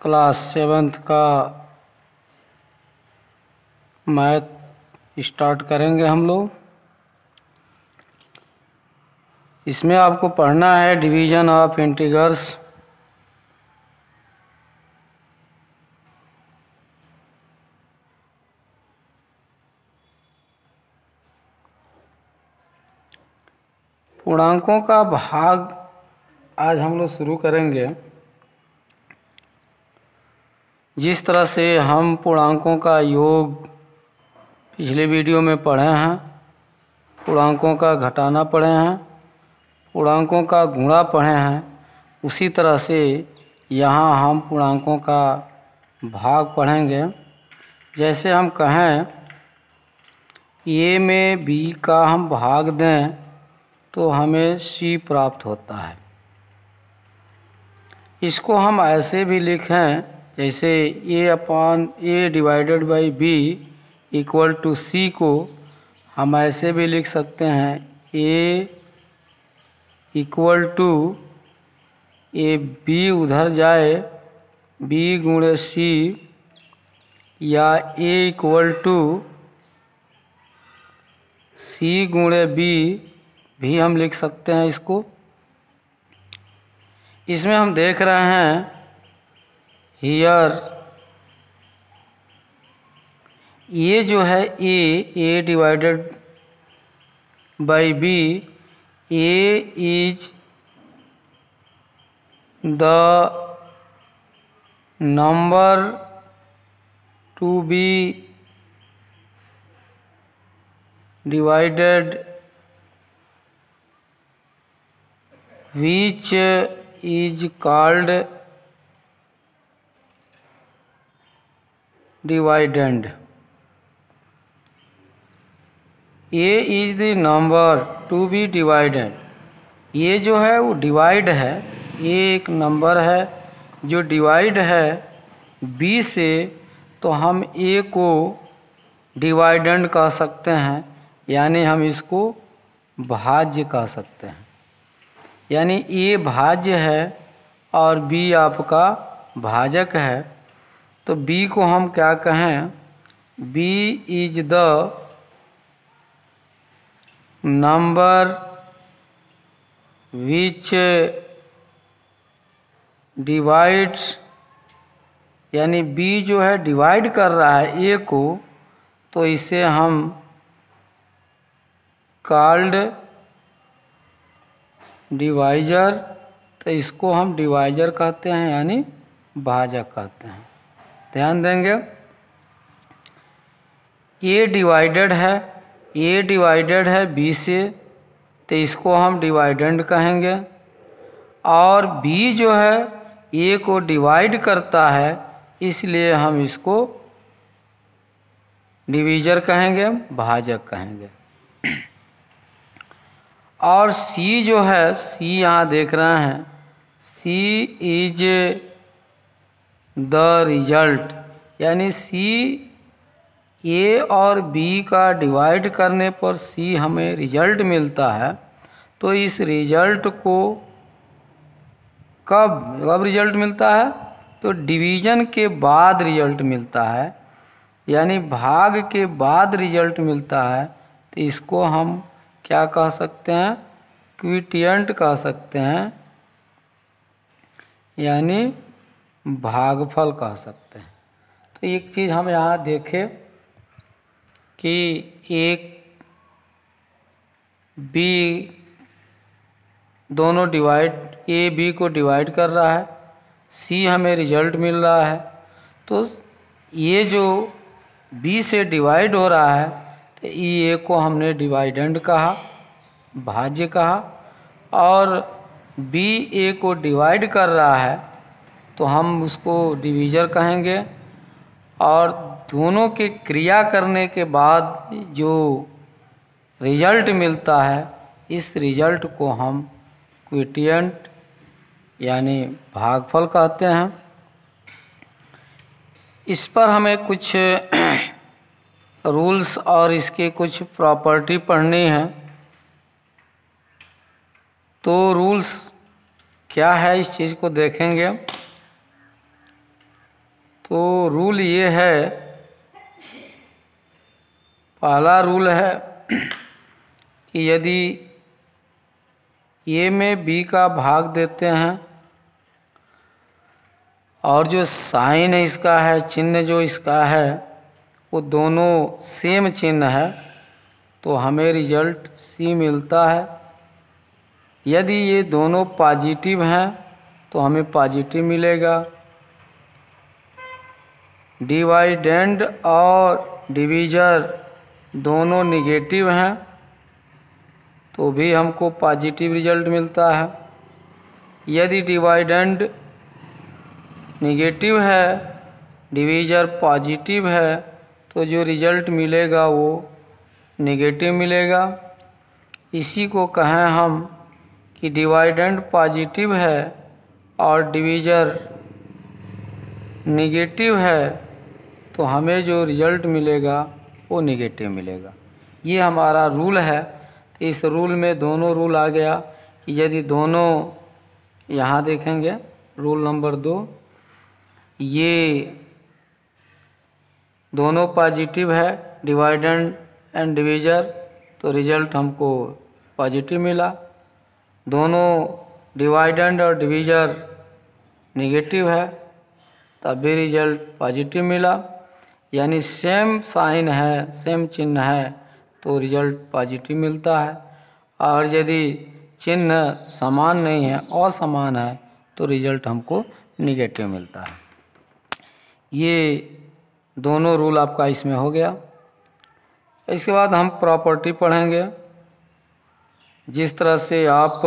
Class 7th का math start करेंगे हम लोग। इसमें आपको पढ़ना है डिवीज़न ऑफ इंटीग्रल्स। पूर्णांकों का भाग आज हम लोग शुरू करेंगे। जिस तरह से हम पूर्णांकों का योग पिछले वीडियो में पढ़े हैं, पूर्णांकों का घटाना पढ़े हैं, पूर्णांकों का गुणा पढ़े हैं, उसी तरह से यहाँ हम पूर्णांकों का भाग पढ़ेंगे। जैसे हम कहें ए में बी का हम भाग दें तो हमें सी प्राप्त होता है। इसको हम ऐसे भी लिखें जैसे a divided by B equal to C को हम ऐसे भी लिख सकते हैं a equal to A B उधर जाए b गुणे सी, या a इक्वल टू सी गुणे बी भी हम लिख सकते हैं इसको। इसमें हम देख रहे हैं हियर ये जो है A divided by B, A is the number to be divided which is called dividend. A is the number to be divided. ये जो है वो डिवाइड है, ये एक नंबर है जो डिवाइड है B से, तो हम A को डिवाइडेंड कह सकते हैं, यानी हम इसको भाज्य कह सकते हैं। यानी ए भाज्य है और बी आपका भाजक है। तो बी को हम क्या कहें, B is the number which divides, यानी बी जो है डिवाइड कर रहा है ए को, तो इसे हम कॉल्ड डिवाइजर, तो इसको हम डिवाइजर कहते हैं यानी भाजक कहते हैं। ध्यान देंगे, ए डिवाइडेड है बी से, तो इसको हम डिवाइडेंड कहेंगे। और बी जो है ए को डिवाइड करता है, इसलिए हम इसको डिवीजर कहेंगे, भाजक कहेंगे। और C जो है, C यहाँ देख रहे हैं, C इज द रिजल्ट, यानी C A और B का डिवाइड करने पर C हमें रिजल्ट मिलता है। तो इस रिजल्ट को कब रिजल्ट मिलता है, तो डिवीज़न के बाद रिजल्ट मिलता है, यानी भाग के बाद रिजल्ट मिलता है। तो इसको हम क्या कह सकते हैं, क्विटिएंट कह सकते हैं, यानी भागफल कह सकते हैं। तो एक चीज़ हम यहाँ देखें कि एक बी दोनों डिवाइड, ए बी को डिवाइड कर रहा है, सी हमें रिजल्ट मिल रहा है। तो ये जो बी से डिवाइड हो रहा है, तो ए को हमने डिवाइडेंड कहा, भाज्य कहा, और बी ए को डिवाइड कर रहा है तो हम उसको डिवीजर कहेंगे। और दोनों के क्रिया करने के बाद जो रिजल्ट मिलता है, इस रिजल्ट को हम क्विटिएंट यानी भागफल कहते हैं। इस पर हमें कुछ रूल्स और इसके कुछ प्रॉपर्टी पढ़नी है। तो रूल्स क्या है, इस चीज़ को देखेंगे। तो रूल ये है, पहला रूल है कि यदि ए में बी का भाग देते हैं और जो साइन इसका है, चिन्ह जो इसका है, वो दोनों सेम चिन्ह है, तो हमें रिजल्ट सी मिलता है। यदि ये दोनों पॉजिटिव हैं तो हमें पॉजिटिव मिलेगा। डिवाइडेंड और डिवीज़र दोनों निगेटिव हैं तो भी हमको पॉजिटिव रिजल्ट मिलता है। यदि डिवाइडेंड निगेटिव है, डिवीज़र पॉजिटिव है, तो जो रिजल्ट मिलेगा वो निगेटिव मिलेगा। इसी को कहें हम कि डिवाइडेंड पॉजिटिव है और डिवीज़र निगेटिव है, तो हमें जो रिजल्ट मिलेगा वो निगेटिव मिलेगा। ये हमारा रूल है। तो इस रूल में दोनों रूल आ गया कि यदि दोनों, यहाँ देखेंगे रूल नंबर 2, ये दोनों पॉजिटिव है, डिवाइडेंड एंड डिवीज़र, तो रिजल्ट हमको पॉजिटिव मिला। दोनों डिवाइडेंड और डिवीज़र निगेटिव है तब भी रिजल्ट पॉजिटिव मिला। यानी सेम साइन है, सेम चिन्ह है, तो रिजल्ट पॉजिटिव मिलता है। और यदि चिन्ह समान नहीं है, असमान है, तो रिजल्ट हमको निगेटिव मिलता है। ये दोनों रूल आपका इसमें हो गया। इसके बाद हम प्रॉपर्टी पढ़ेंगे। जिस तरह से आप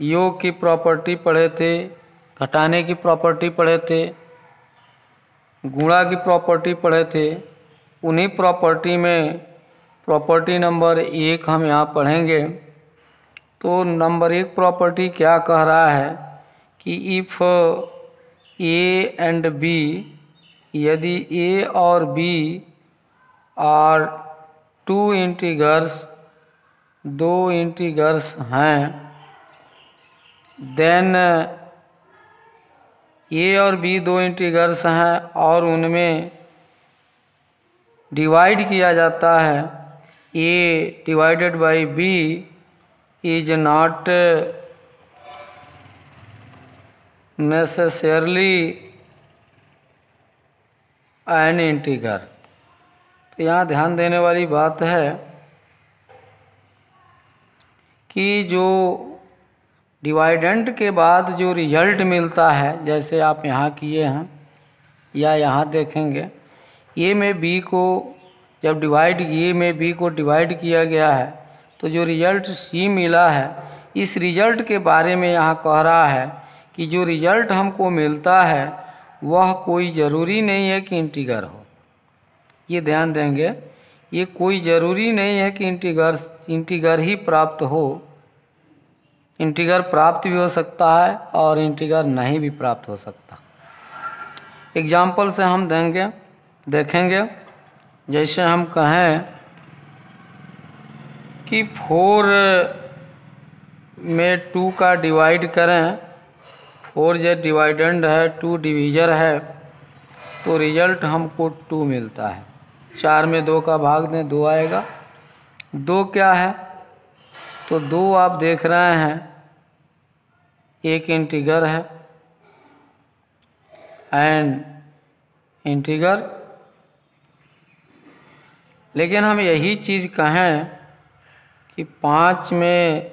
योग की प्रॉपर्टी पढ़े थे, घटाने की प्रॉपर्टी पढ़े थे, गुणा की प्रॉपर्टी पढ़े थे, उन्हीं प्रॉपर्टी में प्रॉपर्टी नंबर 1 हम यहाँ पढ़ेंगे। तो नंबर 1 प्रॉपर्टी क्या कह रहा है कि इफ़ ए एंड बी, यदि ए और बी आर 2 इंटीगर्स, 2 इंटीगर्स हैं, देन ए और बी 2 इंटीगर्स हैं और उनमें डिवाइड किया जाता है, A divided by B is not necessarily an integer. तो यहाँ ध्यान देने वाली बात है कि जो डिवाइडेंड के बाद जो रिजल्ट मिलता है, जैसे आप यहाँ किए हैं या यहाँ देखेंगे, ए में बी को जब ए में बी को डिवाइड किया गया है तो जो रिजल्ट सी मिला है, इस रिजल्ट के बारे में यहाँ कह रहा है कि जो रिजल्ट हमको मिलता है वह कोई ज़रूरी नहीं है कि इंटीगर हो। ये ध्यान देंगे, ये कोई ज़रूरी नहीं है कि इंटीगर ही प्राप्त हो। इंटीगर प्राप्त भी हो सकता है और इंटीगर नहीं भी प्राप्त हो सकता। एग्जाम्पल से हम देखेंगे। जैसे हम कहें कि 4 में 2 का डिवाइड करें, 4 जब डिवाइडेंड है, 2 डिवीज़र है, तो रिजल्ट हमको 2 मिलता है। 4 में 2 का भाग दें, 2 आएगा। 2 क्या है? तो 2 आप देख रहे हैं एक इंटीगर है एंड इंटीगर। लेकिन हम यही चीज़ कहें कि 5 में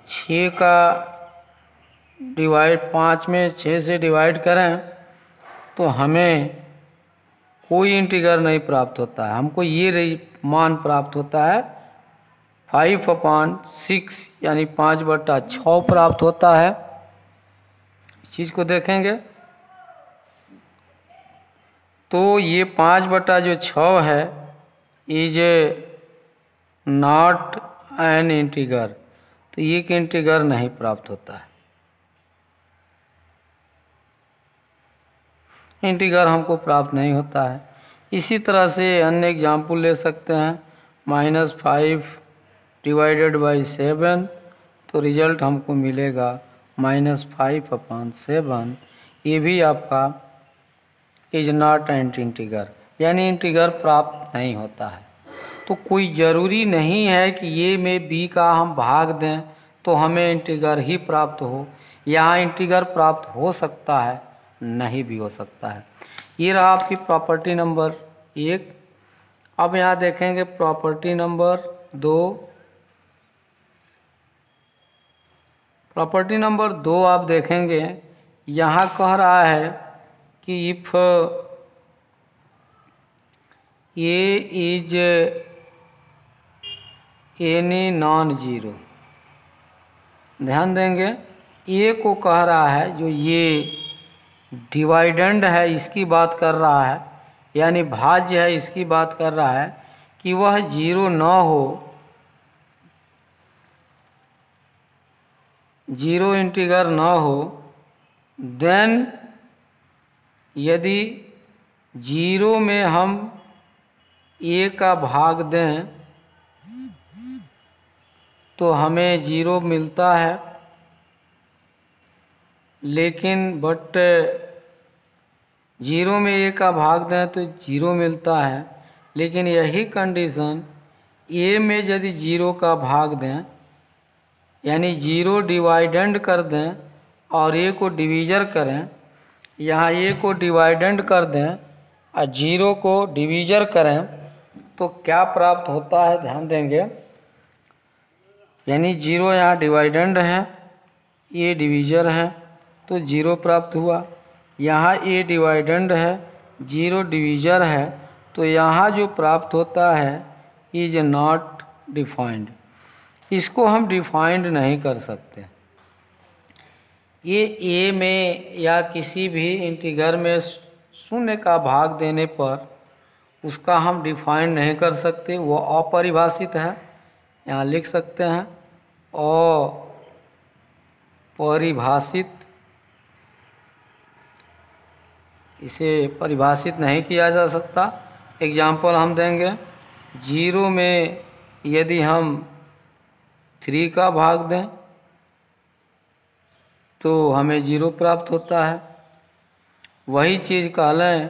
6 का डिवाइड, 5 में 6 से डिवाइड करें तो हमें कोई इंटीगर नहीं प्राप्त होता है। हमको ये मान प्राप्त होता है 5/6 यानी 5/6 प्राप्त होता है। इस चीज़ को देखेंगे तो ये 5/6 है इज नॉट एन इंटीगर, तो ये कि इंटीगर नहीं प्राप्त होता है। इंटीगर हमको प्राप्त नहीं होता है। इसी तरह से अन्य एग्जाम्पल ले सकते हैं। -5 डिवाइडेड बाई 7, तो रिजल्ट हमको मिलेगा -5/7, ये भी आपका इज नॉट एन इंटीगर, यानी इंटीगर प्राप्त नहीं होता है। तो कोई ज़रूरी नहीं है कि ये में बी का हम भाग दें तो हमें इंटीगर ही प्राप्त हो। यहाँ इंटीगर प्राप्त हो सकता है, नहीं भी हो सकता है। ये रहा आपकी प्रॉपर्टी नंबर 1। अब यहाँ देखेंगे प्रॉपर्टी नंबर 2। प्रॉपर्टी नंबर 2 आप देखेंगे, यहाँ कह रहा है कि if A is any non zero, ध्यान देंगे ए को कह रहा है, जो ये डिवाइडेंड है इसकी बात कर रहा है, यानी भाज्य है इसकी बात कर रहा है कि वह जीरो न हो, जीरो इंटीगर न हो। देन यदि जीरो में हम ए का भाग दें तो हमें जीरो मिलता है, लेकिन जीरो में ए का भाग दें तो जीरो मिलता है, लेकिन यही कंडीशन ए में यदि जीरो का भाग दें, यानी जीरो डिवाइडेंड कर दें और ए को डिवीजर करें, यहाँ ए को डिवाइडेंड कर दें और जीरो को डिवीजर करें तो क्या प्राप्त होता है, ध्यान देंगे। यानी जीरो यहाँ डिवाइडेंड है, ए डिवीजर है, तो जीरो प्राप्त हुआ। यहाँ ए डिवाइडेंड है, जीरो डिवीजर है, तो यहाँ जो प्राप्त होता है इज नॉट डिफाइंड। इसको हम डिफाइंड नहीं कर सकते। ये ए में या किसी भी इंटीगर में शून्य का भाग देने पर उसका हम डिफाइंड नहीं कर सकते, वो अपरिभाषित है। यहाँ लिख सकते हैं अपरिभाषित, इसे परिभाषित नहीं किया जा सकता। एग्जाम्पल हम देंगे, जीरो में यदि हम 3 का भाग दें तो हमें जीरो प्राप्त होता है। वही चीज़ कह लें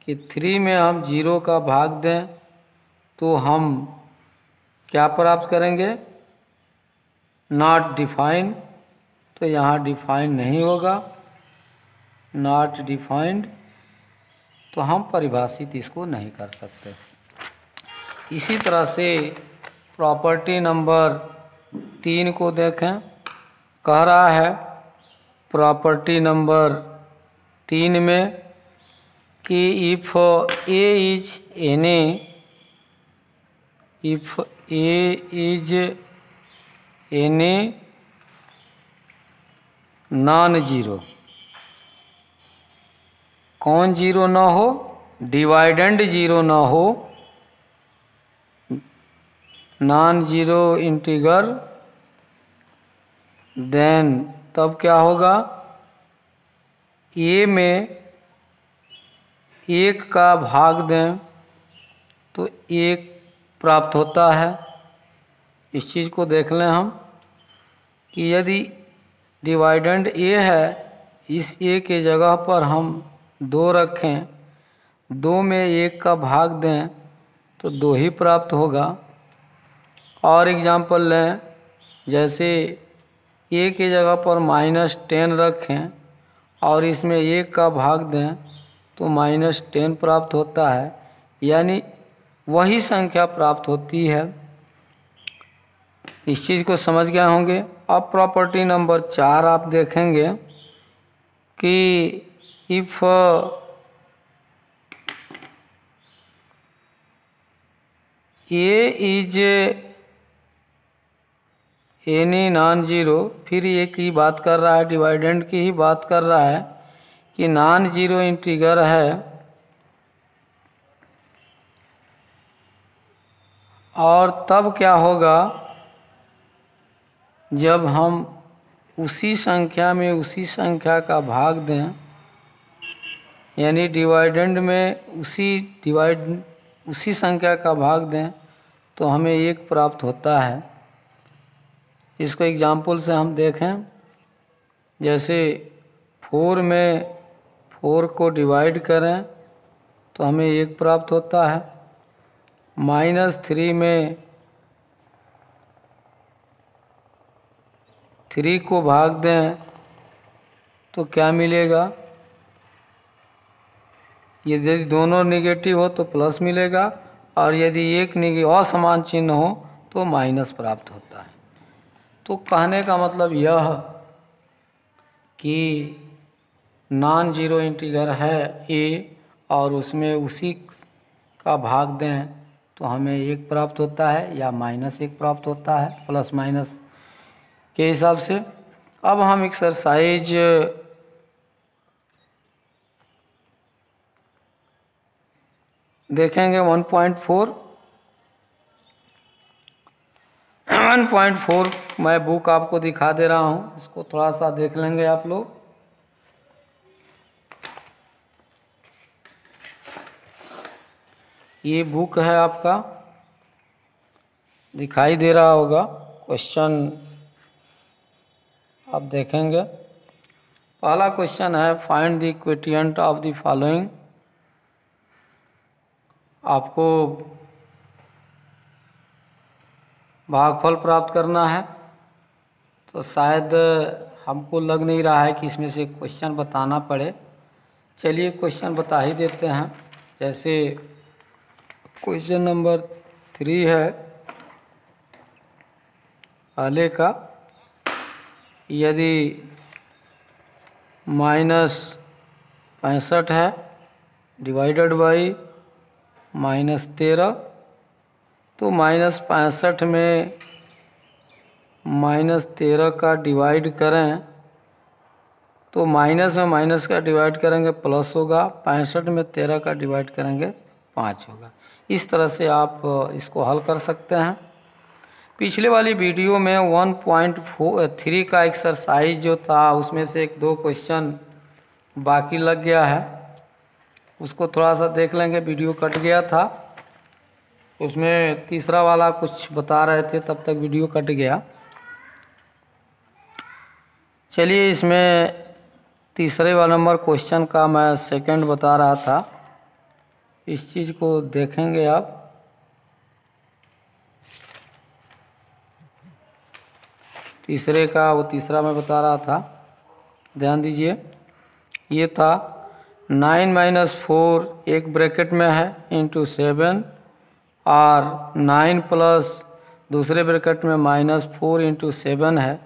कि 3 में हम जीरो का भाग दें तो हम क्या प्राप्त करेंगे, नॉट डिफाइंड। तो यहाँ डिफाइंड नहीं होगा, नॉट डिफाइंड, तो हम परिभाषित इसको नहीं कर सकते। इसी तरह से प्रॉपर्टी नंबर 3 को देखें, कह रहा है प्रॉपर्टी नंबर 3 में कि if A is any, if A is any non zero, कौन जीरो ना हो, डिवाइडेंड जीरो ना हो, नॉन जीरो इंटीगर, देन तब क्या होगा, ए में 1 का भाग दें तो 1 प्राप्त होता है। इस चीज़ को देख लें हम कि यदि डिवाइडेंड ए है, इस ए के जगह पर हम 2 रखें, 2 में 1 का भाग दें तो 2 ही प्राप्त होगा। और एग्जाम्पल लें, जैसे ए के जगह पर -10 रखें और इसमें 1 का भाग दें तो -10 प्राप्त होता है, यानी वही संख्या प्राप्त होती है। इस चीज़ को समझ गए होंगे। अब प्रॉपर्टी नंबर 4 आप देखेंगे कि if A is any non zero, फिर ये की बात कर रहा है, डिवाइडेंड की ही बात कर रहा है कि नॉन जीरो इंटीगर है और तब क्या होगा जब हम उसी संख्या में उसी संख्या का भाग दें, यानी डिवाइडेंड में उसी संख्या का भाग दें तो हमें 1 प्राप्त होता है। इसको एग्जाम्पल से हम देखें, जैसे 4 में 4 को डिवाइड करें तो हमें 1 प्राप्त होता है। -3 में 3 को भाग दें तो क्या मिलेगा? यदि दोनों निगेटिव हो तो प्लस मिलेगा, और यदि एक असमान चिन्ह हो तो माइनस प्राप्त होता है। तो कहने का मतलब यह कि नॉन जीरो इंटीगर है ए, और उसमें उसी का भाग दें तो हमें 1 प्राप्त होता है या -1 प्राप्त होता है, प्लस माइनस के हिसाब से। अब हम एक्सरसाइज देखेंगे 1.4 मैं बुक आपको दिखा दे रहा हूँ, इसको थोड़ा सा देख लेंगे आप लोग। ये बुक है आपका, दिखाई दे रहा होगा। क्वेश्चन आप देखेंगे। पहला क्वेश्चन है find the equivalent of the following. आपको भागफल प्राप्त करना है, तो शायद हमको लग नहीं रहा है कि इसमें से क्वेश्चन बताना पड़े। चलिए क्वेश्चन बता ही देते हैं। जैसे क्वेश्चन नंबर 3 है पहले का, यदि -65 है डिवाइडेड बाई -13, तो -65 में -13 का डिवाइड करें तो माइनस में माइनस का डिवाइड करेंगे प्लस होगा, 65 में 13 का डिवाइड करेंगे 5 होगा। इस तरह से आप इसको हल कर सकते हैं। पिछले वाली वीडियो में 1.3 का एक्सरसाइज जो था उसमें से 1-2 क्वेश्चन बाकी लग गया है, उसको थोड़ा सा देख लेंगे। वीडियो कट गया था, उसमें तीसरा वाला कुछ बता रहे थे, तब तक वीडियो कट गया। चलिए इसमें तीसरे वाला नंबर क्वेश्चन का मैं सेकंड बता रहा था, इस चीज़ को देखेंगे आप। तीसरे का वो तीसरा मैं बता रहा था, ध्यान दीजिए। ये था 9 - 4 एक ब्रैकेट में है इंटू 7, और 9 प्लस दूसरे ब्रैकेट में -4 इंटू 7 है।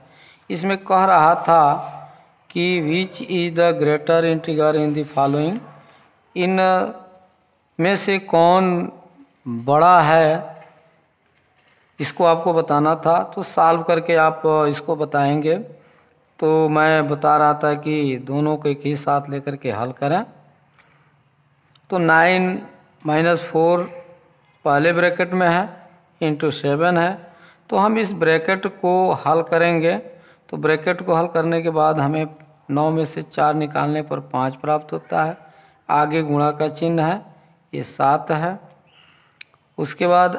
इसमें कह रहा था कि which is the greater integer in the following, इन में से कौन बड़ा है, इसको आपको बताना था। तो सॉल्व करके आप इसको बताएंगे। तो मैं बता रहा था कि दोनों को एक ही साथ लेकर के हल करें। तो 9 - 4 पहले ब्रैकेट में है इंटू 7 है, तो हम इस ब्रैकेट को हल करेंगे। तो ब्रैकेट को हल करने के बाद हमें 9 में से 4 निकालने पर 5 प्राप्त होता है। आगे गुणा का चिन्ह है, ये 7 है। उसके बाद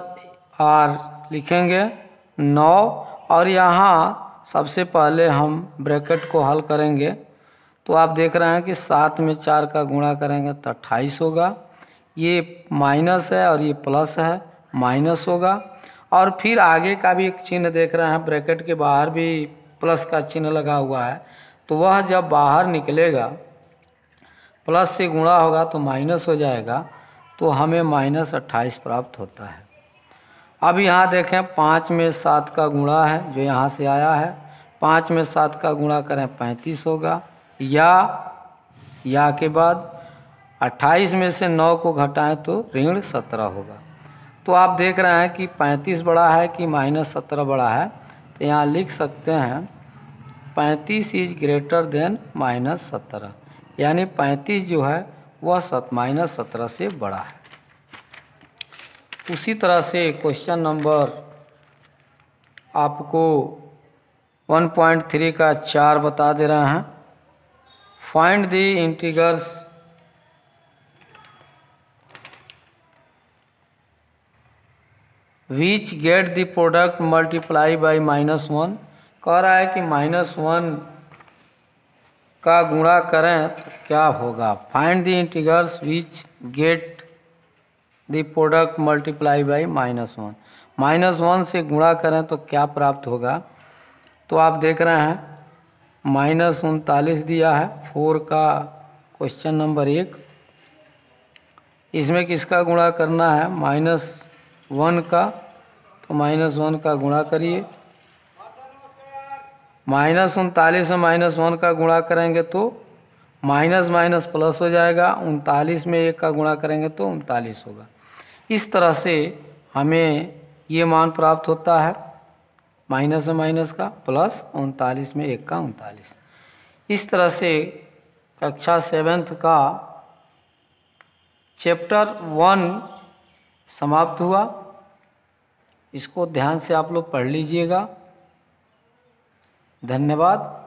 आर लिखेंगे 9, और यहाँ सबसे पहले हम ब्रैकेट को हल करेंगे। तो आप देख रहे हैं कि 7 में 4 का गुणा करेंगे तो 28 होगा। ये माइनस है और ये प्लस है, माइनस होगा। और फिर आगे का भी एक चिन्ह देख रहे हैं, ब्रैकेट के बाहर भी प्लस का चिन्ह लगा हुआ है, तो वह जब बाहर निकलेगा प्लस से गुणा होगा तो माइनस हो जाएगा, तो हमें -28 प्राप्त होता है। अब यहाँ देखें 5 में 7 का गुणा है जो यहाँ से आया है, 5 में 7 का गुणा करें 35 होगा, या के बाद 28 में से 9 को घटाएं तो ऋण 17 होगा। तो आप देख रहे हैं कि 35 बड़ा है कि -17 बड़ा है, तो यहाँ लिख सकते हैं 35 इज ग्रेटर देन -17, यानी 35 जो है वह -17 से बड़ा है। उसी तरह से क्वेश्चन नंबर आपको 1.3 का 4 बता दे रहे हैं। Find the integrals which get the product multiply by -1। कह रहा है कि -1 का गुणा करें तो क्या होगा? Find the integrals which get the product multiply by -1। -1 से गुणा करें तो क्या प्राप्त होगा? तो आप देख रहे हैं -39 दिया है 4 का क्वेश्चन नंबर 1। इसमें किसका गुणा करना है? -1 का। तो -1 का गुणा करिए। -39 में -1 का गुणा करेंगे तो माइनस माइनस प्लस हो जाएगा। 39 में 1 का गुणा करेंगे तो 39 होगा। इस तरह से हमें ये मान प्राप्त होता है, माइनस में माइनस का प्लस, 39 में 1 का 39। इस तरह से कक्षा 7th का चैप्टर 1 समाप्त हुआ। इसको ध्यान से आप लोग पढ़ लीजिएगा। धन्यवाद।